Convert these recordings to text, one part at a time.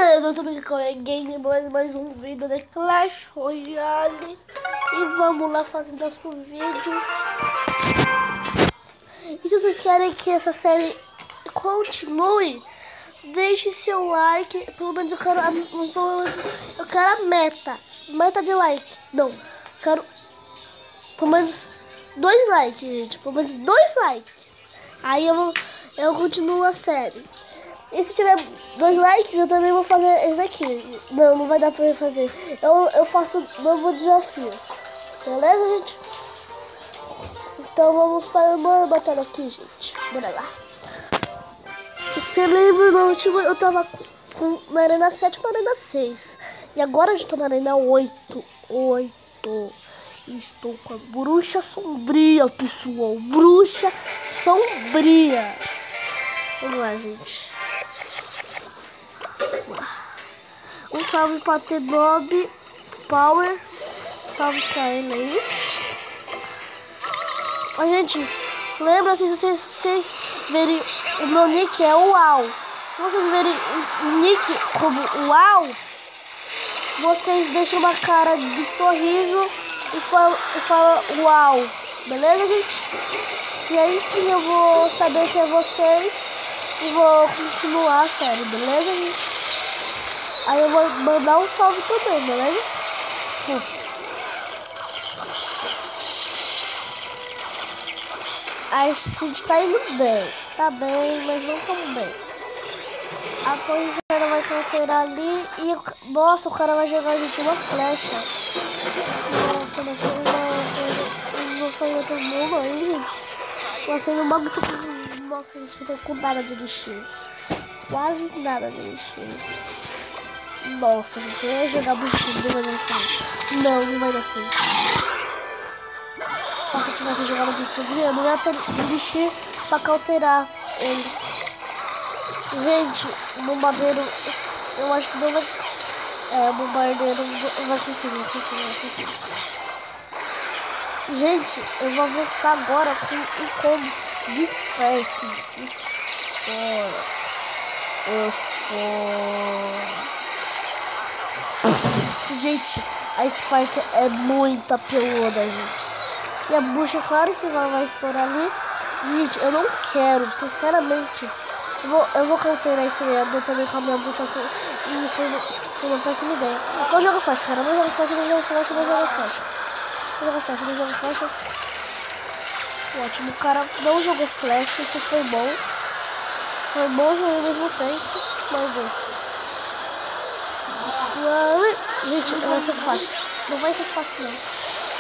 mano, eu tô brincando com a game, mais um vídeo de Clash Royale. E vamos lá fazer nosso vídeo. E se vocês querem que essa série continue, deixe seu like. Pelo menos eu quero a meta de like. Não, eu quero pelo menos 2 likes, gente. Pelo menos 2 likes. Aí eu continuo a série. E se tiver 2 likes, eu também vou fazer esse aqui. Não vai dar pra eu fazer. Eu faço um novo desafio. Beleza, gente? Então vamos para uma batalha aqui, gente. Bora lá. Você lembra, no último eu tava na arena 7 ou na arena 6. E agora eu estou na arena 8. Estou com a bruxa sombria, pessoal. Bruxa sombria. Vamos lá, gente. Um salve para T-Bob Power. Salve pra ele aí. Ó, gente, lembra, se vocês verem o meu nick é UAU. Se vocês verem o nick como UAU, vocês deixam uma cara de sorriso e fala UAU. Beleza, gente? E aí sim eu vou saber que é vocês e vou continuar a série, beleza, gente? Aí eu vou mandar um salve também, beleza? A gente tá indo bem. Tá bem, mas não tão bem. A corrida vai counterar ali e... Nossa, o cara vai jogar a gente uma flecha. Nossa, mas não foi outro mundo aí, gente. Nossa, ele muito... Nossa, gente, não tô com nada de lixo. Quase nada de lixo. Nossa, gente, eu ia jogar muito tempo, mas não vai dar tempo. Se eu tivesse jogado de subir, eu não ia ter lixo pra cauterar ele. Gente, o bombardeiro, eu acho que não vai... o bombardeiro vai conseguir. Gente, eu vou avançar agora com o combo de Spike. Gente, a Spike é muito apelona, gente. E a bucha, claro que ela vai estourar ali. Gente, eu não quero, sinceramente. Eu vou cauterar esse leandro também com a minha bucha. E foi uma péssima ideia. Não joga flash, cara. Não joga flash. Ótimo, o cara não jogou flash. Isso foi bom. Foi bom ao mesmo tempo. Mas bom. Gente, não vai ser fácil. Não vai ser fácil, não.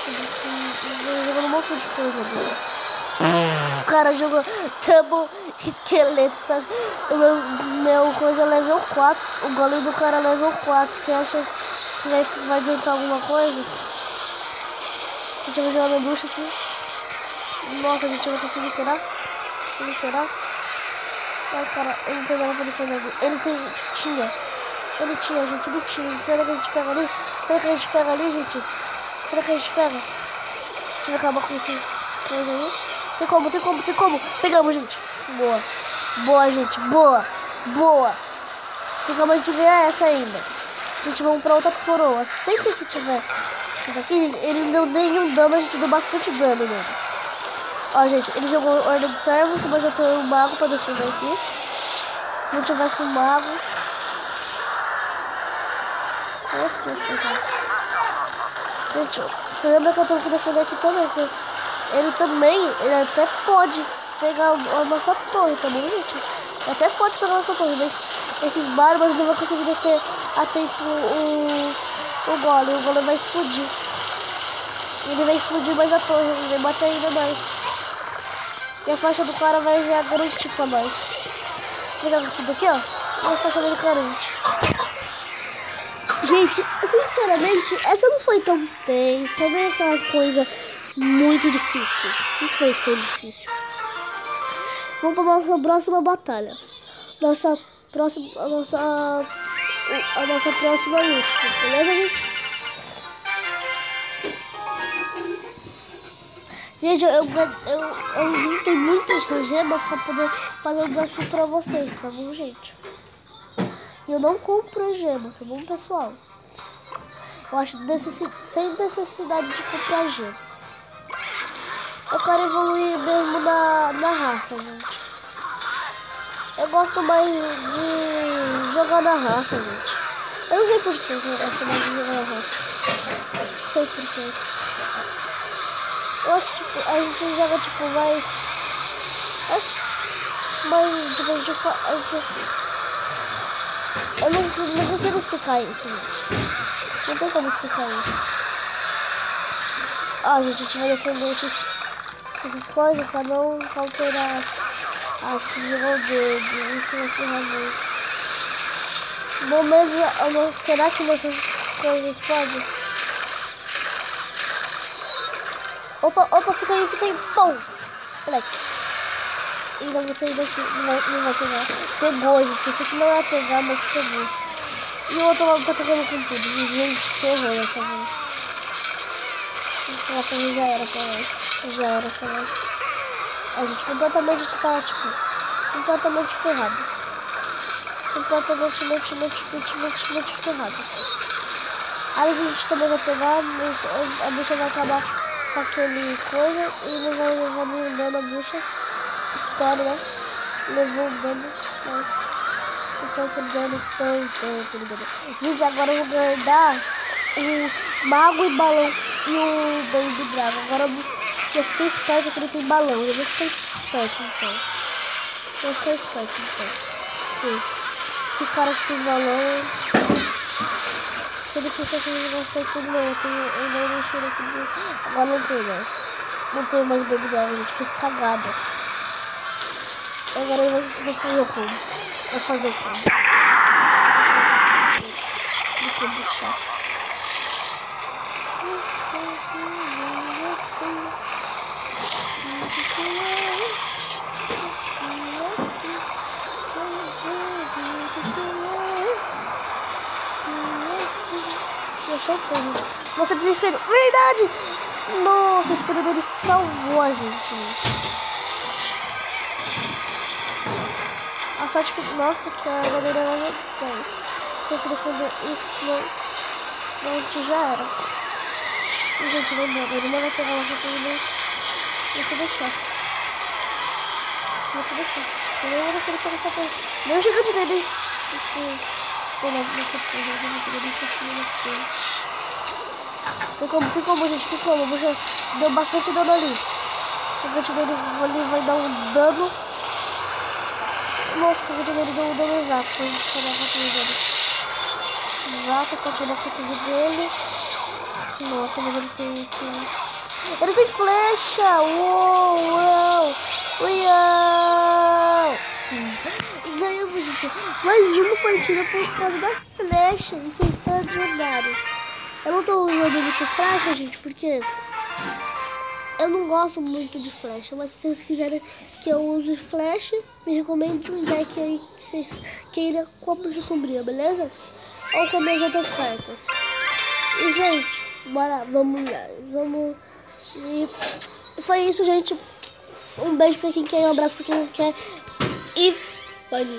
Jogando um monte de coisa agora. O cara jogou Double Esqueleto, sabe? O meu coisa é level 4. O golem do cara é level 4. Você acha que vai adiantar alguma coisa? A gente vai jogar na bruxa aqui. Nossa, a gente vai conseguir, será? Ai, cara, ele não tem nada pra defender. Ele tinha, gente, ele tinha. Será que a gente pega ali? Gente? Será que a gente pega? Deixa eu acabar com esse coisa aí. Tem como. Pegamos, gente. Boa, gente. Boa. Tem como a gente ganhar essa ainda. A gente vamos pra outra coroa. Sempre que tiver aqui, ele não deu nenhum dano, a gente deu bastante dano nele. Ó, gente, ele jogou Ordem de Servos, mas eu tenho um mago pra defender aqui. Se não tivesse um mago... Gente, você lembra que eu tenho que defender aqui também? Ele até pode pegar a nossa torre, tá bom, gente? Ele até pode pegar a nossa torre, mas esses bárbaros não vão conseguir deter a tempo o golem. O golem vai explodir. Ele vai explodir mais a torre, ele vai bater ainda mais. E a faixa do cara vai já garantir pra nós. Vou pegar tudo aqui, ó. E a faixa dele garante. Gente, sinceramente, essa não foi tão tensa, nem aquela coisa muito difícil. Não foi tão difícil. Vamos para a nossa próxima batalha. A nossa próxima e última, beleza, gente? Gente, eu juntei muitas gemas para poder fazer um desafio para vocês, tá bom, gente? E eu não compro gema, tá bom, pessoal? Eu acho sem necessidade de comprar gema. Eu quero evoluir mesmo na raça, gente. Eu gosto mais de jogar na raça, gente. Eu não sei por que eu gosto mais de jogar na raça. Não sei por quê. Eu acho que tipo, a gente joga tipo mais tipo, eu não consigo explicar isso, gente. Não tem como explicar isso. Gente, a gente vai defender essas coisas pra não alterar a visão dele. Isso vai ser realmente. Bom, mas será que essas coisas podem? Opa, fica aí. Pum! Moleque. E não vou ter daqui, não vai pegar. Pegou, gente. Pensei que não ia pegar, mas pegou. E o outro lado tá pegando com tudo. E gente, ferrou dessa vez. Essa já era pra nós. A gente completamente tá, tipo, completamente ferrado. Completamente ferrado. Aí a gente também vai pegar, mas a bicha vai acabar com aquele coisa e não vai levar nenhum dano a bicha. Espero, né? Levou um dano, mas não foi aquele dano tão. Gente, agora eu vou guardar o mago e balão e o baby drago. Agora eu fiquei esperto que ele tem balão. Eu vou ficar esperto então. Esse cara que tem balão. Se ele pensar que ele vai sair tudo, não. Eu não deixei ele aqui. Agora não tem mais. Não tem mais baby drago, gente. Fiz cagada. Agora ele vai fazer o como. Deixa eu deixar. Nossa, desespero. Verdade! Nossa, o espelho dele salvou a gente. A sorte que... Nossa, que a galera era 10. Se eu queria fazer isso, não, a gente já era. E, gente, lembrando, ele não vai pegar uma coisa dele. Você deixasse. Eu não vou deixar ele pegar essa coisa. Nem o gigante dele. Espelhado nessa coisa. Eu não vou deixar ele nessa coisa. Tem como, gente, deu bastante dano ali. O gigante dele ali vai dar um dano. Nossa, o gigante dele deu um dano exato. A gente vai dar a coisa dele. Exato, continua a coisa dele. Nossa, mas ele tem... Ele tem flecha! Uou! E ganhamos, gente. Mais uma partida por causa da flecha. Isso é extraordinário. Eu não tô usando muito flecha, gente, porque eu não gosto muito de flecha. Mas se vocês quiserem que eu use flecha, me recomende um deck aí que vocês queiram com a bruxa sombria, beleza? Ou com as outras cartas. E, gente, bora, vamos lá. E foi isso, gente. Um beijo pra quem quer, um abraço pra quem não quer. E valeu!